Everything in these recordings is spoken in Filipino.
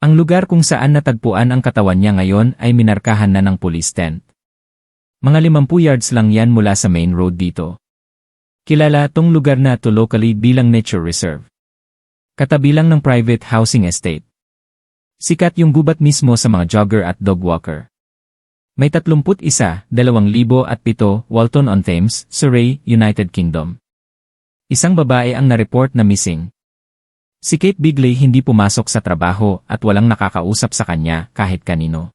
Ang lugar kung saan natagpuan ang katawan niya ngayon ay minarkahan na ng police tent. Mga 50 yards lang yan mula sa main road dito. Kilala tong lugar na to locally bilang nature reserve. Katabi lang ng private housing estate. Sikat yung gubat mismo sa mga jogger at dog walker. May 31, 2007, Walton-on-Thames, Surrey, United Kingdom. Isang babae ang na-report na missing. Si Kate Bigley hindi pumasok sa trabaho at walang nakakausap sa kanya kahit kanino.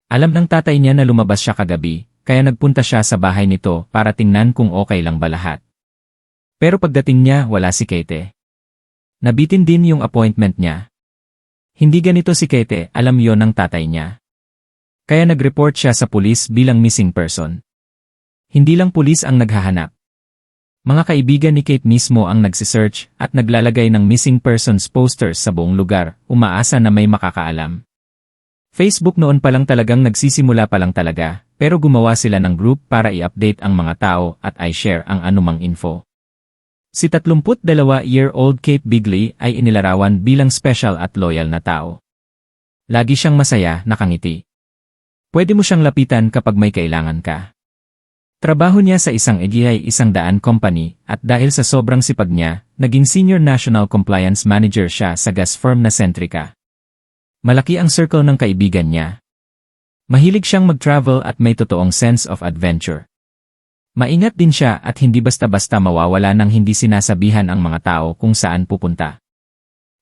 Alam ng tatay niya na lumabas siya kagabi, kaya nagpunta siya sa bahay nito para tingnan kung okay lang ba lahat. Pero pagdating niya wala si Kate. Nabitin din yung appointment niya. Hindi ganito si Kate, alam yon ng tatay niya. Kaya nag-report siya sa pulis bilang missing person. Hindi lang pulis ang naghahanap. Mga kaibigan ni Kate mismo ang nagsisearch at naglalagay ng missing persons posters sa buong lugar, umaasa na may makakaalam. Facebook noon pa lang talagang nagsisimula pa lang talaga, pero gumawa sila ng group para i-update ang mga tao at i-share ang anumang info. Si 32-year-old Kate Bigley ay inilarawan bilang special at loyal na tao. Lagi siyang masaya, nakangiti. Pwede mo siyang lapitan kapag may kailangan ka. Trabaho niya sa isang EGI 100 company at dahil sa sobrang sipag niya, naging Senior National Compliance Manager siya sa gas firm na Centrica. Malaki ang circle ng kaibigan niya. Mahilig siyang mag-travel at may totoong sense of adventure. Maingat din siya at hindi basta-basta mawawala nang hindi sinasabihan ang mga tao kung saan pupunta.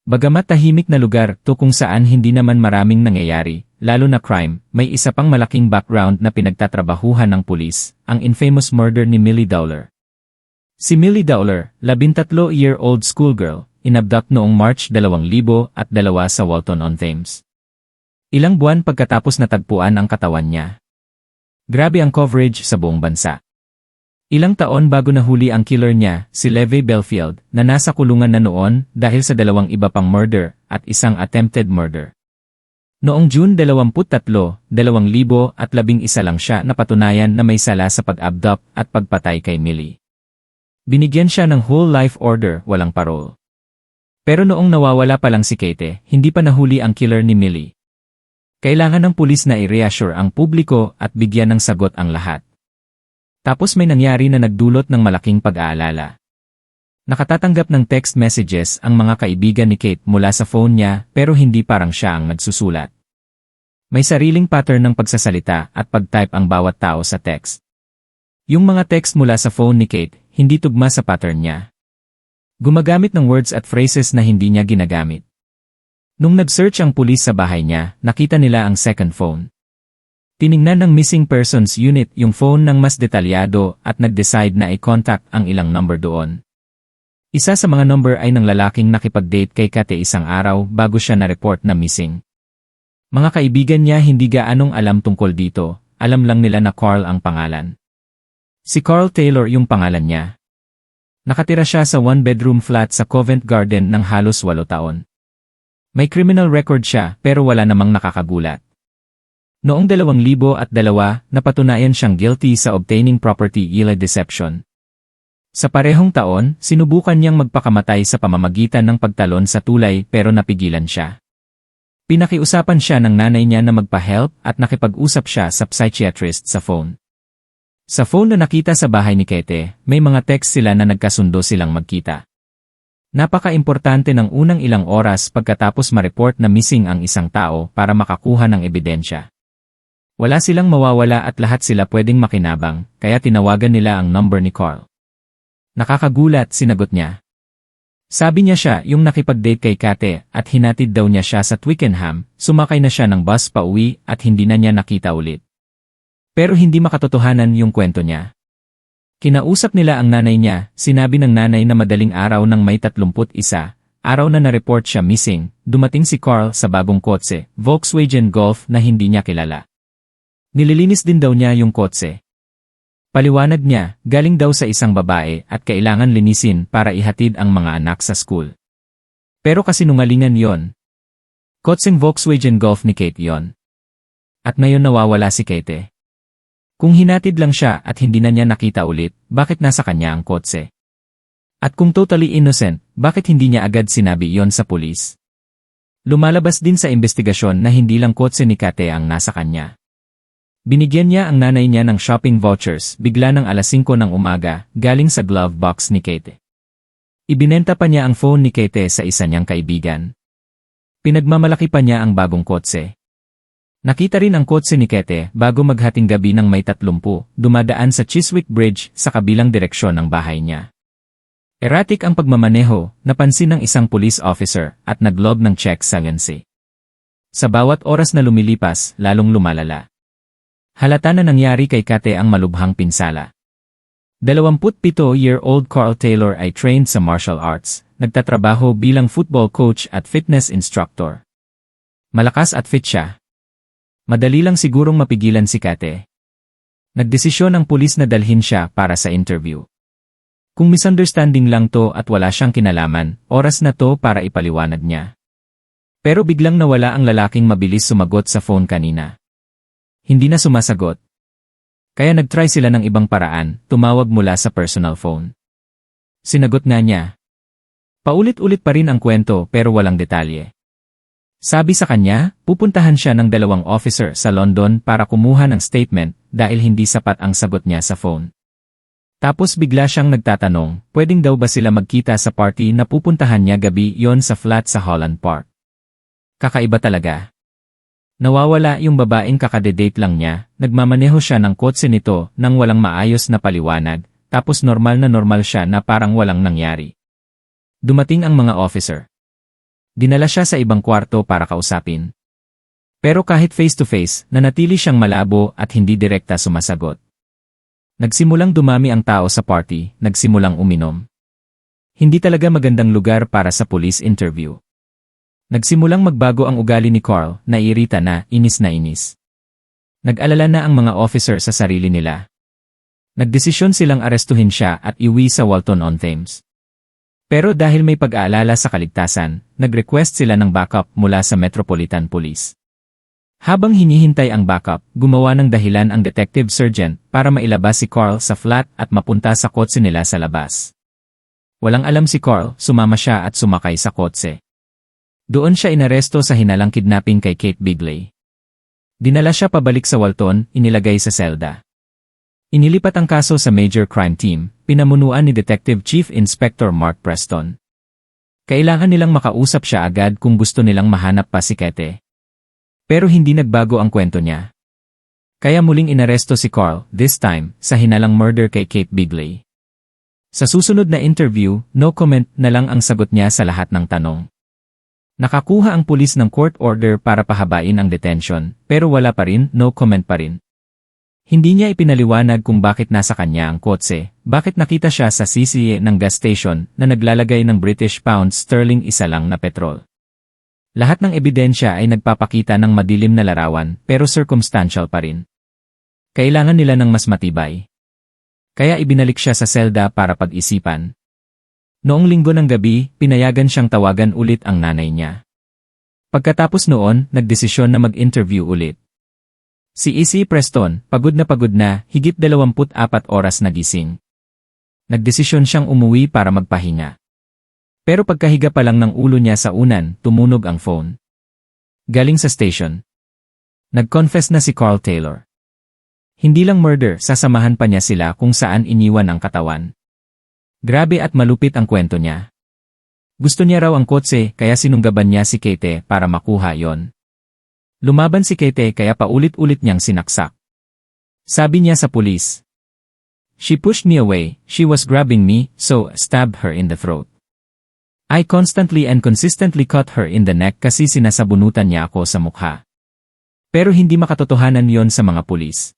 Bagamat tahimik na lugar to kung saan hindi naman maraming nangyayari, lalo na crime, may isa pang malaking background na pinagtatrabahuhan ng pulis, ang infamous murder ni Millie Dowler. Si Millie Dowler, 13-year-old schoolgirl, inabduct noong March 2002 sa Walton-on-Thames. Ilang buwan pagkatapos natagpuan ang katawan niya. Grabe ang coverage sa buong bansa. Ilang taon bago nahuli ang killer niya, si Levi Belfield, na nasa kulungan na noon dahil sa 2 iba pang murder at isang attempted murder. Noong June 23, 2011 lang siya napatunayan na may sala sa pag-abduct at pagpatay kay Millie. Binigyan siya ng whole life order, walang parole. Pero noong nawawala pa lang si Kate, hindi pa nahuli ang killer ni Millie. Kailangan ng pulis na i-reassure ang publiko at bigyan ng sagot ang lahat. Tapos may nangyari na nagdulot ng malaking pag-aalala. Nakatatanggap ng text messages ang mga kaibigan ni Kate mula sa phone niya pero hindi parang siya ang nagsusulat. May sariling pattern ng pagsasalita at pag-type ang bawat tao sa text. Yung mga text mula sa phone ni Kate, hindi tugma sa pattern niya. Gumagamit ng words at phrases na hindi niya ginagamit. Nung nag-search ang pulis sa bahay niya, nakita nila ang second phone. Tiningnan ng Missing Persons Unit yung phone ng mas detalyado at nag-decide na i-contact ang ilang number doon. Isa sa mga number ay ng lalaking nakipag-date kay Kate isang araw bago siya na-report na missing. Mga kaibigan niya hindi gaanong alam tungkol dito, alam lang nila na Carl ang pangalan. Si Carl Taylor yung pangalan niya. Nakatira siya sa 1-bedroom flat sa Covent Garden ng halos 8 taon. May criminal record siya pero wala namang nakakagulat. Noong 2002, napatunayan siyang guilty sa obtaining property yield deception. Sa parehong taon, sinubukan niyang magpakamatay sa pamamagitan ng pagtalon sa tulay pero napigilan siya. Pinakiusapan siya ng nanay niya na magpa-help at nakipag-usap siya sa psychiatrist sa phone. Sa phone na nakita sa bahay ni Kate, may mga text sila na nagkasundo silang magkita. Napaka-importante ng unang ilang oras pagkatapos ma-report na missing ang isang tao para makakuha ng ebidensya. Wala silang mawawala at lahat sila pwedeng makinabang, kaya tinawagan nila ang number ni Carl. Nakakagulat, sinagot niya. Sabi niya siya yung nakipag-date kay Kate at hinatid daw niya siya sa Twickenham, sumakay na siya ng bus pa uwi at hindi na niya nakita ulit. Pero hindi makatotohanan yung kwento niya. Kinausap nila ang nanay niya, sinabi ng nanay na madaling araw ng May 31, araw na na-report siya missing, dumating si Carl sa bagong kotse, Volkswagen Golf na hindi niya kilala. Nililinis din daw niya yung kotse. Paliwanag niya, galing daw sa isang babae at kailangan linisin para ihatid ang mga anak sa school. Pero kasinungalingan yon. Kotseng Volkswagen Golf ni Kate yon. At ngayon nawawala si Kate. Kung hinatid lang siya at hindi na niya nakita ulit, bakit nasa kanya ang kotse? At kung totally innocent, bakit hindi niya agad sinabi yon sa pulis? Lumalabas din sa investigasyon na hindi lang kotse ni Kate ang nasa kanya. Binigyan niya ang nanay niya ng shopping vouchers bigla ng alas 5 ng umaga galing sa glove box ni Kate. Ibinenta pa niya ang phone ni Kate sa isa niyang kaibigan. Pinagmamalaki pa niya ang bagong kotse. Nakita rin ang kotse ni Kate bago maghating gabi ng may 30, dumadaan sa Chiswick Bridge sa kabilang direksyon ng bahay niya. Erratic ang pagmamaneho, napansin ng isang police officer at naglob ng check sa agency. Sa bawat oras na lumilipas, lalong lumalala. Halata na nangyari kay Kate ang malubhang pinsala. 27-year-old Carl Taylor ay trained sa martial arts, nagtatrabaho bilang football coach at fitness instructor. Malakas at fit siya. Madali lang sigurong mapigilan si Kate. Nagdesisyon ang pulis na dalhin siya para sa interview. Kung misunderstanding lang to at wala siyang kinalaman, oras na to para ipaliwanag niya. Pero biglang nawala ang lalaking mabilis sumagot sa phone kanina. Hindi na sumasagot. Kaya nagtry sila ng ibang paraan, tumawag mula sa personal phone. Sinagot nga niya. Paulit-ulit pa rin ang kwento pero walang detalye. Sabi sa kanya, pupuntahan siya ng 2 officer sa London para kumuha ng statement dahil hindi sapat ang sagot niya sa phone. Tapos bigla siyang nagtatanong, pwedeng daw ba sila magkita sa party na pupuntahan niya gabi yon sa flat sa Holland Park. Kakaiba talaga. Nawawala yung babaeng kakadedate lang niya, nagmamaneho siya ng kotse nito nang walang maayos na paliwanag, tapos normal siya na parang walang nangyari. Dumating ang mga officer. Dinala siya sa ibang kwarto para kausapin. Pero kahit face-to-face, nanatili siyang malabo at hindi direkta sumasagot. Nagsimulang dumami ang tao sa party, nagsimulang uminom. Hindi talaga magandang lugar para sa police interview. Nagsimulang magbago ang ugali ni Carl, naiirita na, inis na inis. Nag-alala na ang mga officer sa sarili nila. Nagdesisyon silang arestuhin siya at iuwi sa Walton-on-Thames. Pero dahil may pag-aalala sa kaligtasan, nag-request sila ng backup mula sa Metropolitan Police. Habang hinihintay ang backup, gumawa ng dahilan ang detective sergeant para mailabas si Carl sa flat at mapunta sa kotse nila sa labas. Walang alam si Carl, sumama siya at sumakay sa kotse. Doon siya inaresto sa hinalang kidnapping kay Kate Bigley. Dinala siya pabalik sa Walton, inilagay sa selda. Inilipat ang kaso sa Major Crime Team, pinamunuan ni Detective Chief Inspector Mark Preston. Kailangan nilang makausap siya agad kung gusto nilang mahanap pa si Kate. Pero hindi nagbago ang kwento niya. Kaya muling inaresto si Carl, this time, sa hinalang murder kay Kate Bigley. Sa susunod na interview, no comment na lang ang sagot niya sa lahat ng tanong. Nakakuha ang pulis ng court order para pahabain ang detention, pero wala pa rin, no comment pa rin. Hindi niya ipinaliwanag kung bakit nasa kanya ang kotse, bakit nakita siya sa CCA ng gas station na naglalagay ng British pound sterling isa lang na petrol. Lahat ng ebidensya ay nagpapakita ng madilim na larawan, pero circumstantial pa rin. Kailangan nila ng mas matibay. Kaya ibinalik siya sa selda para pag-isipan. Noong linggo ng gabi, pinayagan siyang tawagan ulit ang nanay niya. Pagkatapos noon, nagdesisyon na mag-interview ulit. Si E.C. Preston, pagod na, higit 24 oras na gising. Nagdesisyon siyang umuwi para magpahinga. Pero pagkahiga pa lang ng ulo niya sa unan, tumunog ang phone. Galing sa station. Nag-confess na si Carl Taylor. Hindi lang murder, sasamahan pa niya sila kung saan iniwan ang katawan. Grabe at malupit ang kwento niya. Gusto niya raw ang kotse kaya sinunggaban niya si Kate para makuha yon. Lumaban si Kate kaya paulit-ulit niyang sinaksak. Sabi niya sa pulis. She pushed me away, she was grabbing me, so stabbed her in the throat. I constantly and consistently cut her in the neck kasi sinasabunutan niya ako sa mukha. Pero hindi makatotohanan yon sa mga pulis.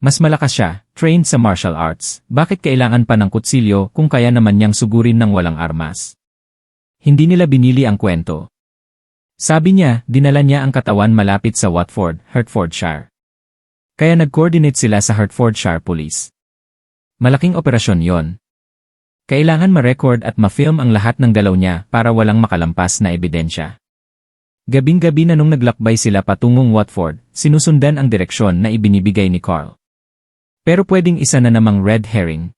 Mas malakas siya, trained sa martial arts, bakit kailangan pa ng kutsilyo kung kaya naman niyang sugurin ng walang armas? Hindi nila binili ang kwento. Sabi niya, dinala niya ang katawan malapit sa Watford, Hertfordshire. Kaya nag-coordinate sila sa Hertfordshire Police. Malaking operasyon yon. Kailangan ma-record at ma-film ang lahat ng galaw niya para walang makalampas na ebidensya. Gabing-gabi na nung naglakbay sila patungong Watford, sinusundan ang direksyon na ibinibigay ni Carl. Pero pwedeng isa na namang red herring.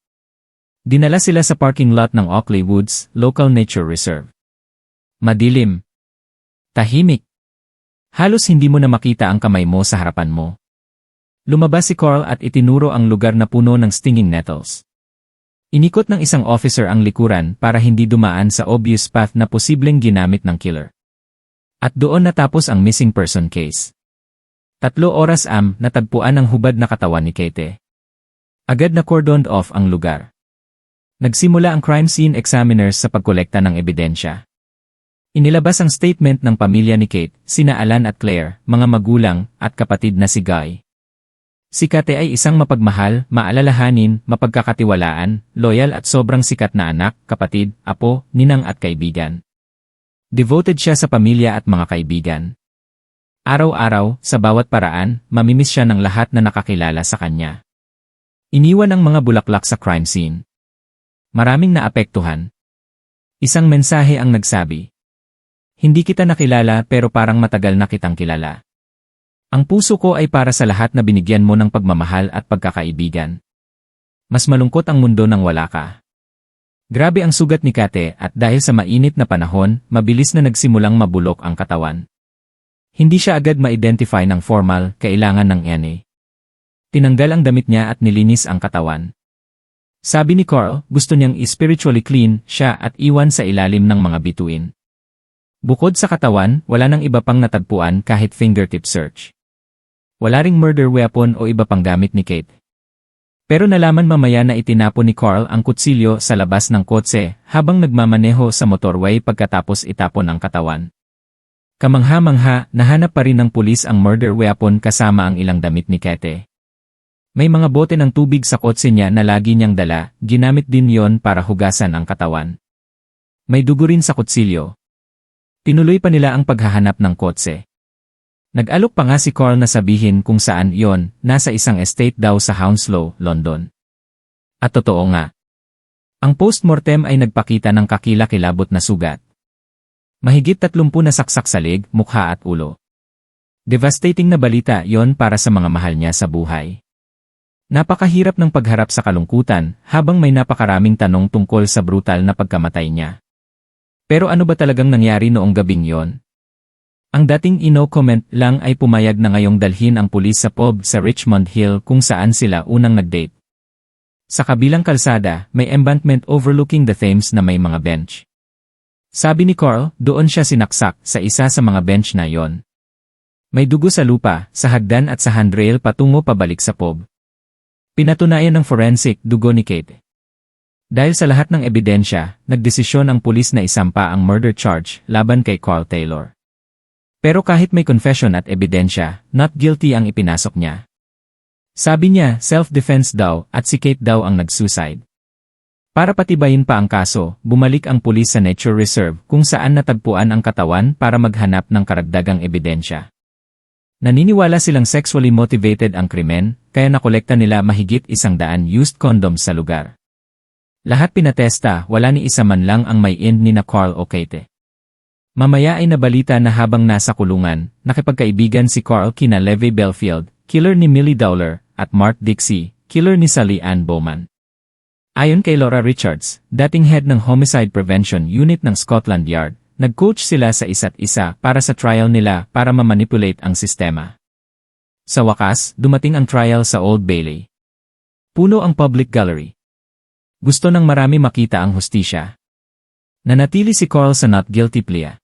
Dinala sila sa parking lot ng Oakley Woods, Local Nature Reserve. Madilim. Tahimik. Halos hindi mo na makita ang kamay mo sa harapan mo. Lumabas si Carl at itinuro ang lugar na puno ng stinging nettles. Inikot ng isang officer ang likuran para hindi dumaan sa obvious path na posibleng ginamit ng killer. At doon natapos ang missing person case. 3 oras natagpuan ang hubad na katawan ni Kate. Agad na cordoned off ang lugar. Nagsimula ang crime scene examiners sa pagkolekta ng ebidensya. Inilabas ang statement ng pamilya ni Kate, sina Alan at Claire, mga magulang, at kapatid na si Guy. Si Kate ay isang mapagmahal, maalalahanin, mapagkakatiwalaan, loyal at sobrang sikat na anak, kapatid, apo, ninang at kaibigan. Devoted siya sa pamilya at mga kaibigan. Araw-araw, sa bawat paraan, mamimiss siya ng lahat na nakakilala sa kanya. Iniwan ang mga bulaklak sa crime scene. Maraming naapektuhan. Isang mensahe ang nagsabi. Hindi kita nakilala pero parang matagal na kitang kilala. Ang puso ko ay para sa lahat na binigyan mo ng pagmamahal at pagkakaibigan. Mas malungkot ang mundo nang wala ka. Grabe ang sugat ni Kate at dahil sa mainit na panahon, mabilis na nagsimulang mabulok ang katawan. Hindi siya agad ma-identify ng formal, kailangan ng DNA. Tinanggal ang damit niya at nilinis ang katawan. Sabi ni Carl, gusto niyang spiritually clean siya at iwan sa ilalim ng mga bituin. Bukod sa katawan, wala nang iba pang natagpuan kahit fingertip search. Wala ring murder weapon o iba pang gamit ni Kate. Pero nalaman mamaya na itinapon ni Carl ang kutsilyo sa labas ng kotse habang nagmamaneho sa motorway pagkatapos itapon ang katawan. Kamangha-mangha, nahanap pa rin ng pulis ang murder weapon kasama ang ilang damit ni Kate. May mga bote ng tubig sa kotse niya na lagi niyang dala, ginamit din yon para hugasan ang katawan. May dugo rin sa kutsilyo. Tinuloy pa nila ang paghahanap ng kotse. Nag-alok pa nga si Carl na sabihin kung saan yon, nasa isang estate daw sa Hounslow, London. At totoo nga. Ang postmortem ay nagpakita ng kakilakilabot na sugat. Mahigit 30 na saksak sa leg, mukha at ulo. Devastating na balita yon para sa mga mahal niya sa buhay. Napakahirap ng pagharap sa kalungkutan habang may napakaraming tanong tungkol sa brutal na pagkamatay niya. Pero ano ba talagang nangyari noong gabing yon? Ang dating ino-comment lang ay pumayag na ngayong dalhin ang pulis sa pub sa Richmond Hill kung saan sila unang nag-date. Sa kabilang kalsada, may embankment overlooking the Thames na may mga bench. Sabi ni Carl, doon siya sinaksak sa isa sa mga bench na yon. May dugo sa lupa, sa hagdan at sa handrail patungo pabalik sa pub. Pinatunayan ng forensic dugo ni Kate. Dahil sa lahat ng ebidensya, nagdesisyon ang pulis na isampa ang murder charge laban kay Carl Taylor. Pero kahit may confession at ebidensya, not guilty ang ipinasok niya. Sabi niya, self-defense daw at si Kate daw ang nag-suicide. Para patibayin pa ang kaso, bumalik ang pulis sa Nature Reserve kung saan natagpuan ang katawan para maghanap ng karagdagang ebidensya. Naniniwala silang sexually motivated ang krimen, kaya nakolekta nila mahigit 100 used condoms sa lugar. Lahat pinatesta, wala ni isa man lang ang may end ni na Carl o Kate. Mamaya ay nabalita na habang nasa kulungan, nakipagkaibigan si Carl kina Levi Belfield, killer ni Millie Dowler, at Mark Dixie, killer ni Sally Ann Bowman. Ayon kay Laura Richards, dating head ng Homicide Prevention Unit ng Scotland Yard, nag-coach sila sa isa't isa para sa trial nila para ma-manipulate ang sistema. Sa wakas, dumating ang trial sa Old Bailey. Puno ang public gallery. Gusto ng marami makita ang hustisya. Nanatili si Carl sa not guilty plea.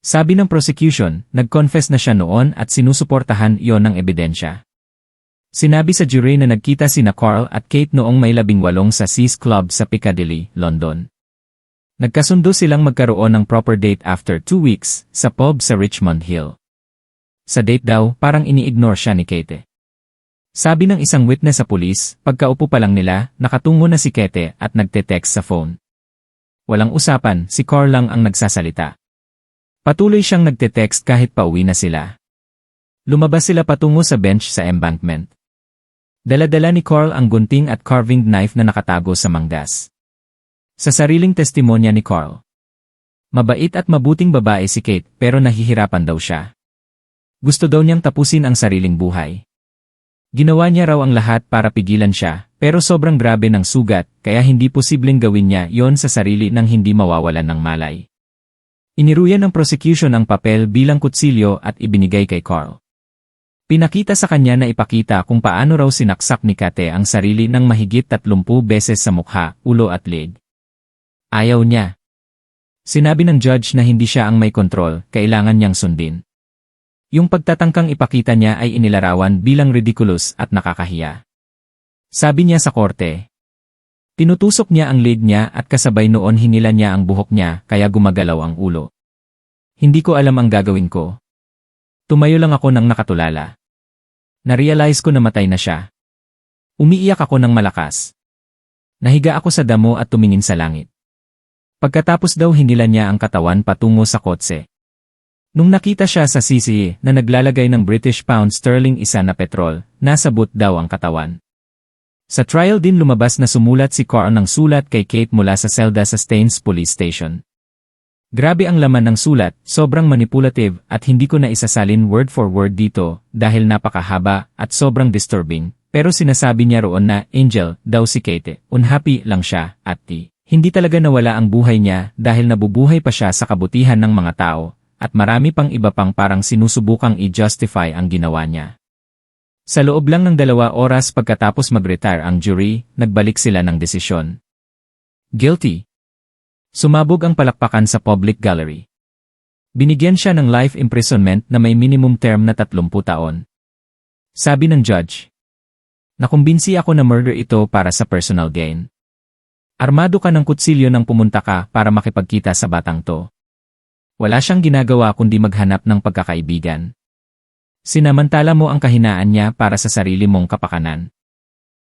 Sabi ng prosecution, nag-confess na siya noon at sinusuportahan iyon ng ebidensya. Sinabi sa jury na nagkita sina Carl at Kate noong May 18 sa Seas Club sa Piccadilly, London. Nagkasundo silang magkaroon ng proper date after 2 weeks sa pub sa Richmond Hill. Sa date daw, parang ini-ignore siya ni Kate. Sabi ng isang witness sa pulis, pagkaupo pa lang nila, nakatungo na si Kate at nagte-text sa phone. Walang usapan, si Carl lang ang nagsasalita. Patuloy siyang nagte-text kahit pauwi na sila. Lumabas sila patungo sa bench sa embankment. Dala-dala ni Carl ang gunting at carving knife na nakatago sa manggas. Sa sariling testimonya ni Carl. Mabait at mabuting babae si Kate pero nahihirapan daw siya. Gusto daw niyang tapusin ang sariling buhay. Ginawa niya raw ang lahat para pigilan siya pero sobrang grabe ng sugat kaya hindi posibleng gawin niya yon sa sarili nang hindi mawawalan ng malay. Iniruyan ng prosecution ang papel bilang kutsilyo at ibinigay kay Carl. Pinakita sa kanya na ipakita kung paano raw sinaksak ni Kate ang sarili ng mahigit 30 beses sa mukha, ulo at leg. Ayaw niya. Sinabi ng judge na hindi siya ang may kontrol, kailangan niyang sundin. Yung pagtatangkang ipakita niya ay inilarawan bilang ridiculous at nakakahiya. Sabi niya sa korte. Tinutusok niya ang leg niya at kasabay noon hinila niya ang buhok niya kaya gumagalaw ang ulo. Hindi ko alam ang gagawin ko. Tumayo lang ako nang nakatulala. Narealize ko na matay na siya. Umiiyak ako ng malakas. Nahiga ako sa damo at tumingin sa langit. Pagkatapos daw hinila niya ang katawan patungo sa kotse. Nung nakita siya sa CCE na naglalagay ng British pound sterling isa na petrol, nasa boot daw ang katawan. Sa trial din lumabas na sumulat si Carl ng sulat kay Kate mula sa selda sa Staines Police Station. Grabe ang laman ng sulat, sobrang manipulative at hindi ko na isasalin word for word dito dahil napakahaba at sobrang disturbing, pero sinasabi niya roon na angel daw si Kate, unhappy lang siya at hindi talaga nawala ang buhay niya dahil nabubuhay pa siya sa kabutihan ng mga tao at marami pang iba pang parang sinusubukang i-justify ang ginawa niya. Sa loob lang ng 2 oras pagkatapos mag-retire ang jury, nagbalik sila ng desisyon. Guilty. Sumabog ang palakpakan sa public gallery. Binigyan siya ng life imprisonment na may minimum term na 30 taon. Sabi ng judge. Nakumbinsi ako na murder ito para sa personal gain. Armado ka ng kutsilyo nang pumunta ka para makipagkita sa batang to. Wala siyang ginagawa kundi maghanap ng pagkakaibigan. Sinamantala mo ang kahinaan niya para sa sarili mong kapakanan.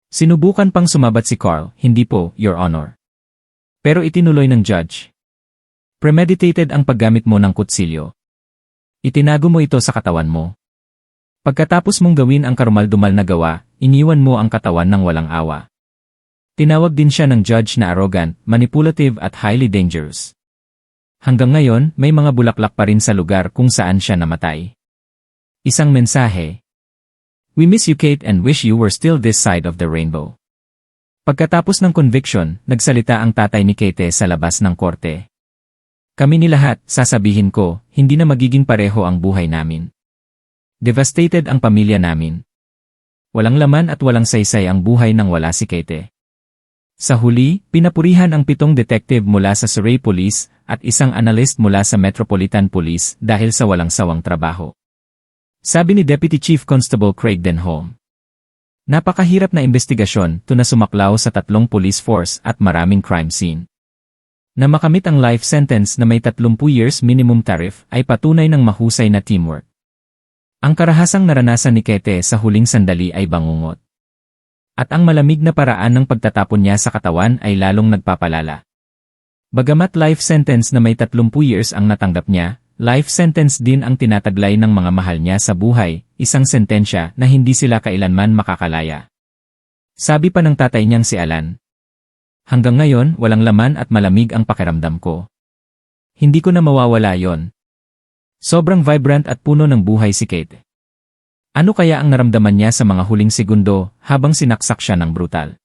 Sinubukan pang sumabat si Carl, hindi po, Your Honor. Pero itinuloy ng judge. Premeditated ang paggamit mo ng kutsilyo. Itinago mo ito sa katawan mo. Pagkatapos mong gawin ang karumal-dumal na gawa, iniwan mo ang katawan ng walang awa. Tinawag din siya ng judge na arrogant, manipulative at highly dangerous. Hanggang ngayon, may mga bulaklak pa rin sa lugar kung saan siya namatay. Isang mensahe. We miss you Kate and wish you were still this side of the rainbow. Pagkatapos ng conviction, nagsalita ang tatay ni Kate sa labas ng korte. Kami ni lahat, sasabihin ko, hindi na magiging pareho ang buhay namin. Devastated ang pamilya namin. Walang laman at walang saysay ang buhay nang wala si Kate. Sa huli, pinapurihan ang 7 detective mula sa Surrey Police at isang analyst mula sa Metropolitan Police dahil sa walang sawang trabaho. Sabi ni Deputy Chief Constable Craig Denholm. Napakahirap na investigasyon na sumaklaw sa 3 police force at maraming crime scene. Na makamit ang life sentence na may 30 years minimum tariff ay patunay ng mahusay na teamwork. Ang karahasang naranasan ni Kate sa huling sandali ay bangungot. At ang malamig na paraan ng pagtatapon niya sa katawan ay lalong nagpapalala. Bagamat life sentence na may 30 years ang natanggap niya, life sentence din ang tinataglay ng mga mahal niya sa buhay, isang sentensya na hindi sila kailanman makakalaya. Sabi pa ng tatay niyang si Alan. Hanggang ngayon, walang laman at malamig ang pakiramdam ko. Hindi ko na mawawala yon. Sobrang vibrant at puno ng buhay si Kate. Ano kaya ang naramdaman niya sa mga huling segundo habang sinaksak siya ng brutal?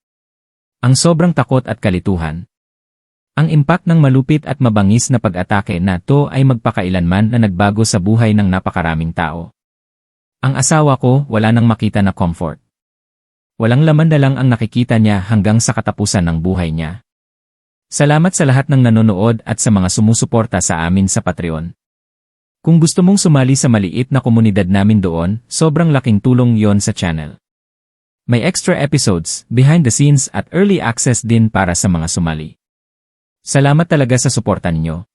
Ang sobrang takot at kalituhan. Ang impact ng malupit at mabangis na pag-atake na to ay magpakailanman na nagbago sa buhay ng napakaraming tao. Ang asawa ko wala nang makita na comfort. Walang laman na lang ang nakikita niya hanggang sa katapusan ng buhay niya. Salamat sa lahat ng nanonood at sa mga sumusuporta sa amin sa Patreon. Kung gusto mong sumali sa maliit na komunidad namin doon, sobrang laking tulong yon sa channel. May extra episodes, behind the scenes at early access din para sa mga sumali. Salamat talaga sa suporta ninyo.